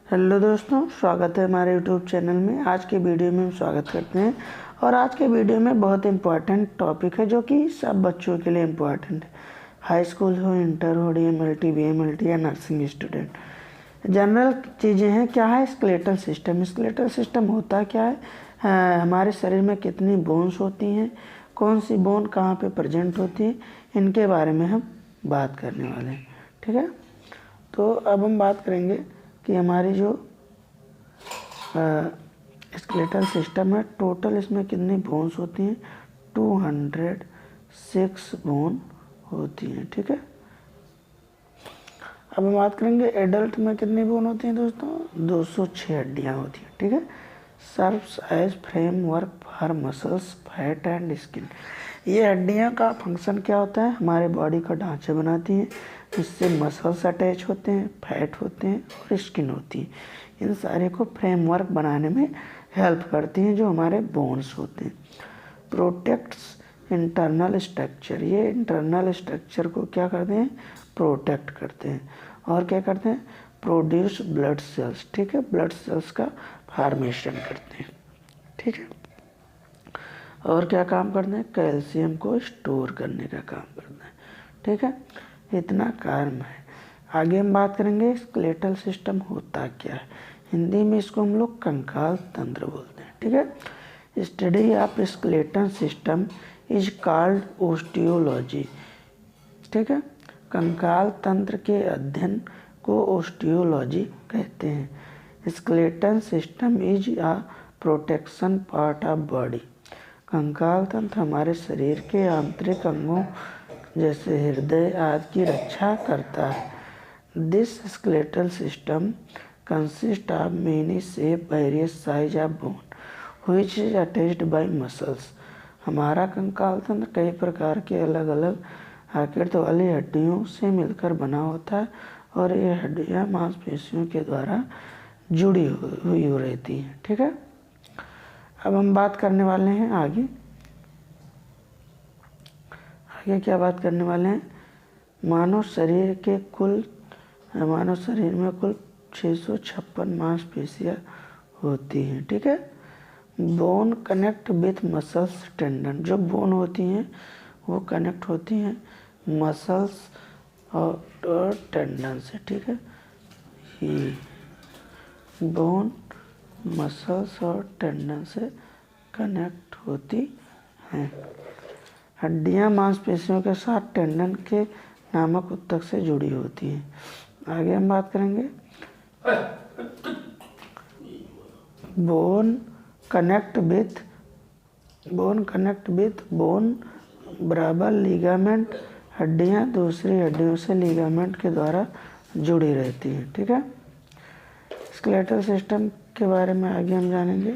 Hello दोस्तों, स्वागत है हमारे यूट्यूब चैनल में। आज के वीडियो में हम स्वागत करते हैं और आज के वीडियो में बहुत इम्पोर्टेंट टॉपिक है जो कि सब बच्चों के लिए इम्पोर्टेंट है। हाई स्कूल हो, इंटर हो, DMLT, BMLT या नर्सिंग स्टूडेंट, जनरल चीज़ें हैं। क्या है स्केलेटल सिस्टम? स्केलेटल सिस्टम होता क्या है? हमारे शरीर में कितनी बोन्स होती हैं, कौन सी बोन कहाँ पे प्रेजेंट होती है, इनके बारे में हम बात करने वाले हैं। ठीक है, तो अब हम बात करेंगे कि हमारी जो स्केलेटल सिस्टम है, टोटल इसमें कितनी बोन्स होती हैं? 206 बोन होती हैं। ठीक है, अब हम बात करेंगे एडल्ट में कितनी बोन होती हैं दोस्तों? 206 हड्डियाँ होती हैं। ठीक है, serves as framework for muscles, fat and skin. ये हड्डियाँ का फंक्शन क्या होता है? हमारे बॉडी का ढांचा बनाती हैं, इससे मसल्स अटैच होते हैं, फैट होते हैं और स्किन होती है। इन सारे को फ्रेमवर्क बनाने में हेल्प करती हैं जो हमारे बोन्स होते हैं। प्रोटेक्ट्स इंटरनल स्ट्रक्चर, ये इंटरनल स्ट्रक्चर को क्या करते हैं? प्रोटेक्ट करते हैं। और क्या करते हैं? Produce blood cells. ठीक है, ब्लड सेल्स का फॉर्मेशन करते हैं। ठीक है, और क्या काम करते हैं? कैल्शियम को स्टोर करने का काम करते हैं। ठीक है, इतना काम है। आगे हम बात करेंगे स्केलेटल सिस्टम होता क्या है। हिंदी में इसको हम लोग कंकाल तंत्र बोलते हैं। ठीक है, study of skeletal system is called osteology. ठीक है, कंकाल तंत्र के अध्ययन को ओस्टियोलॉजी कहते हैं। Skeletal system is a protection part of body. कंकाल तंत्र हमारे शरीर के आंतरिक अंगों जैसे हृदय आदि की रक्षा करता है। This skeletal system consist of many shape, various size of bone which is attached bye muscles. हमारा कंकाल तंत्र कई प्रकार के अलग अलग आकृति वाली हड्डियों से मिलकर बना होता है और ये हड्डियाँ मांसपेशियों के द्वारा जुड़ी हुई रहती हैं। ठीक है, अब हम बात करने वाले हैं आगे क्या बात करने वाले हैं? मानव शरीर में कुल 656 मांसपेशियाँ होती हैं। ठीक है, bone connect with muscles tendon. जो बोन होती हैं वो कनेक्ट होती हैं मसल्स और टेंडन से। ठीक है, ये बोन मसल्स और टेंडन से कनेक्ट होती हैं। हड्डियाँ मांसपेशियों के साथ टेंडन के नामक ऊतक से जुड़ी होती हैं। आगे हम बात करेंगे बोन कनेक्ट विथ बोन बराबर लिगामेंट। हड्डियाँ दूसरी हड्डियों से लिगामेंट के द्वारा जुड़ी रहती हैं। ठीक है, स्केलेटल सिस्टम के बारे में आगे हम जानेंगे।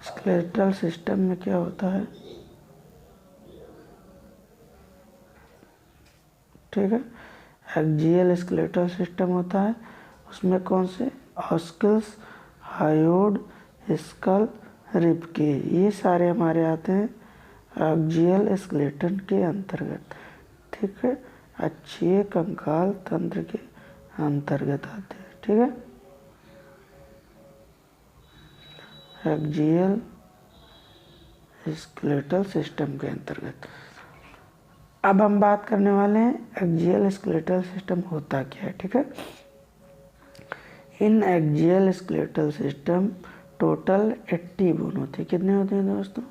स्केलेटल सिस्टम में क्या होता है? ठीक है, एक्सियल स्केलेटल सिस्टम होता है। उसमें कौन से? ऑस्कल्स, हायोड, स्कल, रिबके, ये सारे हमारे आते हैं एक्सियल स्केलेटन के अंतर्गत। ठीक है, अक्षीय कंकाल तंत्र के अंतर्गत आते हैं। ठीक है, एक्सियल स्केलेटल सिस्टम के अंतर्गत। अब हम बात करने वाले हैं एक्सियल स्केलेटल सिस्टम होता क्या है। ठीक है, in axial skeletal system total 80 bone होती है। कितने होते हैं दोस्तों?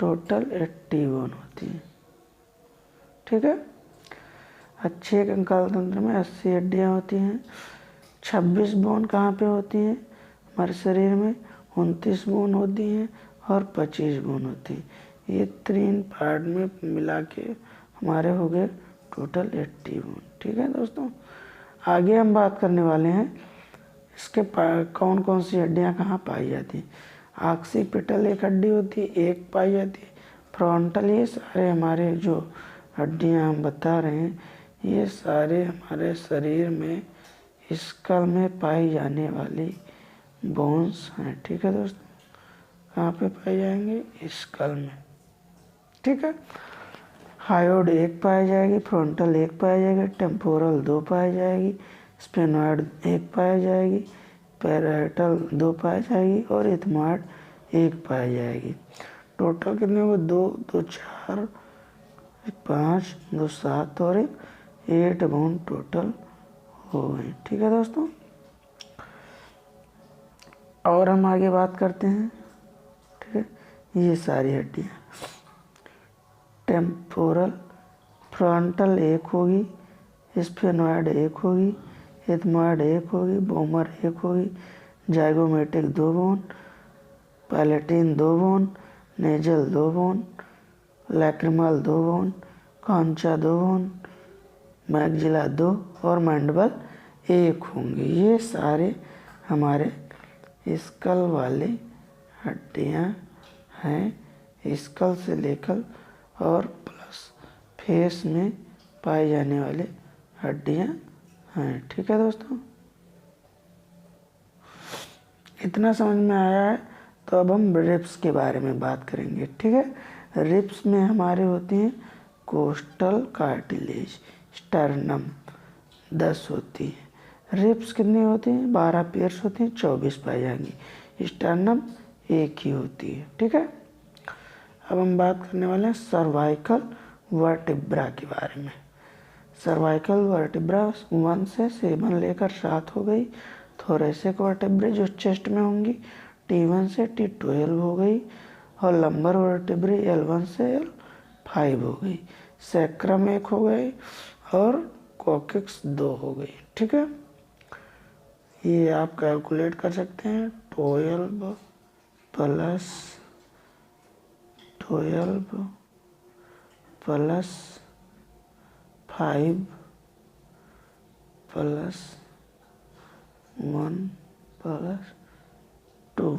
टोटल 80 बोन होती है। ठीक है, अच्छे कंकाल तंत्र में 80 हड्डियाँ होती हैं। 26 बोन कहाँ पे होती हैं? हमारे शरीर में 29 बोन होती हैं और 25 बोन होती हैं। ये 3 पार्ट में मिला के हमारे हो गए टोटल 80 बोन। ठीक है दोस्तों, आगे हम बात करने वाले हैं इसके कौन कौन सी हड्डियाँ कहाँ पाई जाती हैं। ऑक्सीपिटल एक हड्डी होती है, एक पाई जाती है। फ्रंटल, ये सारे हमारे जो हड्डियाँ हम बता रहे हैं ये सारे हमारे शरीर में स्कल में पाई जाने वाली बोन्स हैं। ठीक है दोस्तों, कहाँ पे पाए जाएंगे? स्कल में। ठीक है, हायोड 1 पाई जाएगी, फ्रंटल 1 पाई जाएगी, टेम्पोरल 2 पाई जाएगी, स्फेनॉइड 1 पाई जाएगी, पैराइटल 2 पाई जाएगी और इथमॉइड 1 पाई जाएगी। टोटल कितने हुए? 2 2 4 5 2 7 और 8 बोन टोटल हो गए। ठीक है दोस्तों, और हम आगे बात करते हैं। ठीक है, ये सारी हड्डियाँ टेम्पोरल फ्रंटल 1 होगी, स्फेनॉइड 1 होगी, इथमॉइड 1 होगी, बोमर 1 होगी, zygomatic 2 bone, palatine 2 bone, nasal 2 bone, lacrimal 2 bone, कॉन्चा 2 bone, maxilla 2 और मैंडिबल 1 होंगे। ये सारे हमारे स्कल वाले हड्डियाँ हैं, स्कल से लेकर और प्लस फेस में पाए जाने वाले हड्डियाँ हैं। ठीक है दोस्तों, इतना समझ में आया है तो अब हम रिब्स के बारे में बात करेंगे। ठीक है, रिब्स में हमारे होती हैं कोस्टल कार्टिलेज, स्टर्नम 10 होती है। रिब्स कितनी होती हैं? 12 पेयर्स होती हैं, 24 पाई जाएंगी। स्टर्नम 1 ही होती है। ठीक है, अब हम बात करने वाले हैं सर्वाइकल वर्टिब्रा के बारे में। सर्वाइकल वर्टिब्रा 1 से 7 लेकर 7 हो गई। थोरेसिक वर्टिब्रे जो चेस्ट में होंगी T1 से T12 हो गई और लंबर वर्टिब्रे L1 से L5 हो गई। सैक्रम 1 हो गई और कोकिक्स 2 हो गई। ठीक है, ये आप कैलकुलेट कर सकते हैं। 12 प्लस 5 प्लस 1 प्लस 2।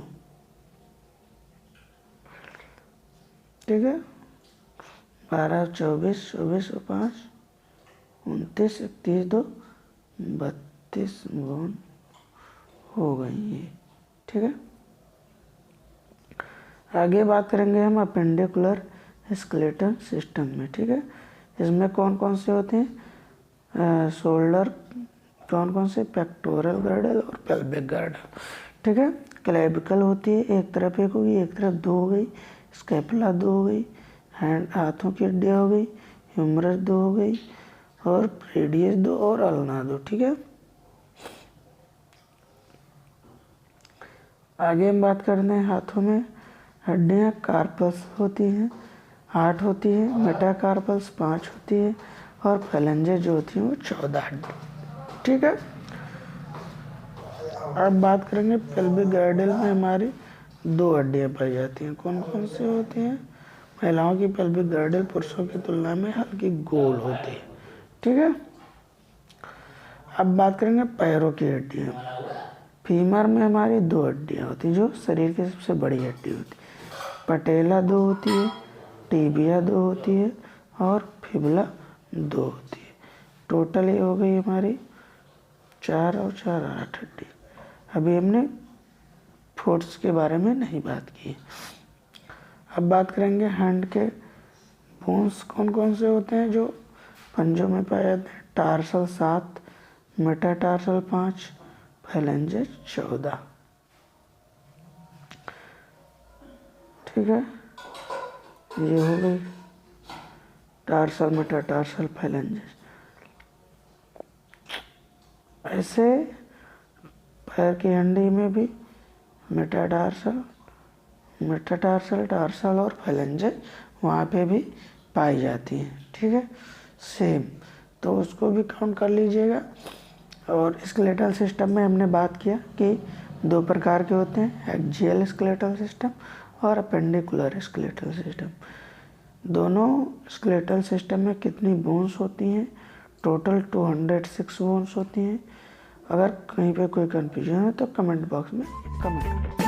ठीक है, 12 24 24 और 5 29 31 2 32 बोन हो गई ये। ठीक है, आगे बात करेंगे हम अपेंडिकुलर स्केलेटल सिस्टम में। ठीक है, इसमें कौन कौन से होते हैं? शोल्डर, कौन कौन से? पेक्टोरल गर्डल और पेल्विक गर्डल। ठीक है, क्लेविकल होती है, एक तरफ 1 होगी, एक तरफ 2 हो गई। स्कैपुला 2 हो गई, हैंड हाथों की हड्डियाँ हो गई, ह्यूमरस 2 हो गई और रेडियस 2 और अल्ना 2। ठीक है, आगे हम बात करते हैं हाथों में हड्डियाँ। कार्पल्स होती हैं 8 होती है, मेटाकार्पल्स 5 होती है और फैलेंजेस जो होती हैं वो 14 हड्डी। ठीक है, अब बात करेंगे पेल्विक गर्डल में हमारी 2 हड्डियाँ पाई जाती हैं। कौन कौन सी होती हैं? महिलाओं की पेल्विक गर्डल पुरुषों की तुलना में हल्की गोल होती है। ठीक है, अब बात करेंगे पैरों की हड्डियाँ। फीमर में हमारी 2 हड्डियाँ होती हैं जो शरीर की सबसे बड़ी हड्डी होती है। पटेला 2 होती है, टीबिया 2 होती है और फिबुला 2 होती है। टोटल ये हो गई हमारी 4 और 4 8 हड्डी। अभी हमने फोर्स के बारे में नहीं बात की। अब बात करेंगे हैंड के बोन्स कौन कौन से होते हैं जो पंजों में पाए जाते हैं। Tarsal 7, metatarsal 5, phalanges 14। ठीक है, ये हो गई टार्सल, मेटाटार्सल, फैलेंजेस। ऐसे पैर की हड्डी में भी मेटाटार्सल, टार्सल और फैलेंजेस वहाँ पे भी पाई जाती हैं। ठीक है, सेम, तो उसको भी काउंट कर लीजिएगा। और स्केलेटल सिस्टम में हमने बात किया कि 2 प्रकार के होते हैं, एक्सियल स्केलेटल सिस्टम और अपेंडिकुलर स्केलेटल सिस्टम। दोनों स्केलेटल सिस्टम में कितनी बोन्स होती हैं? टोटल 206 बोन्स होती हैं। अगर कहीं पे कोई कन्फ्यूजन है तो कमेंट बॉक्स में कमेंट करें।